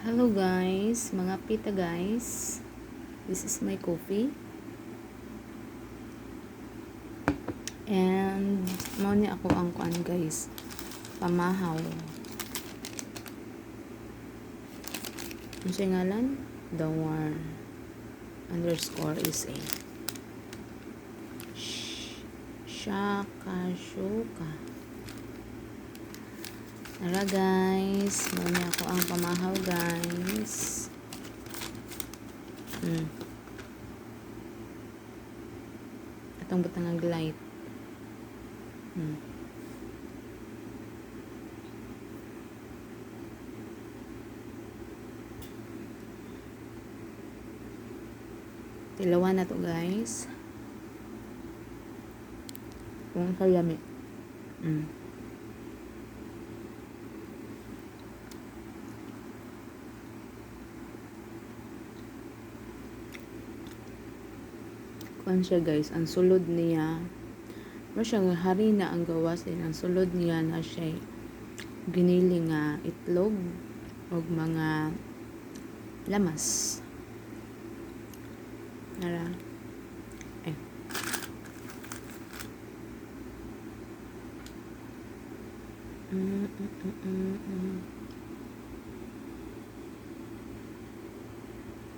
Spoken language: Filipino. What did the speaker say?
Hello guys, mga pita guys. This is my coffee. And mao ni ako ang kuan guys. Pamahaw. Ano siya ngalan? Dawar _ SA. Shaka. Tara guys, mao ni ako ang pamahaw guys. Atong butang ang light. Tilawan na to guys. Kung sayami. Kuan siya guys, ang sulod niya mo siya nga harina ang gawas din. Ang sulod niya na siya giniling nga itlog og mga lamas. Nara.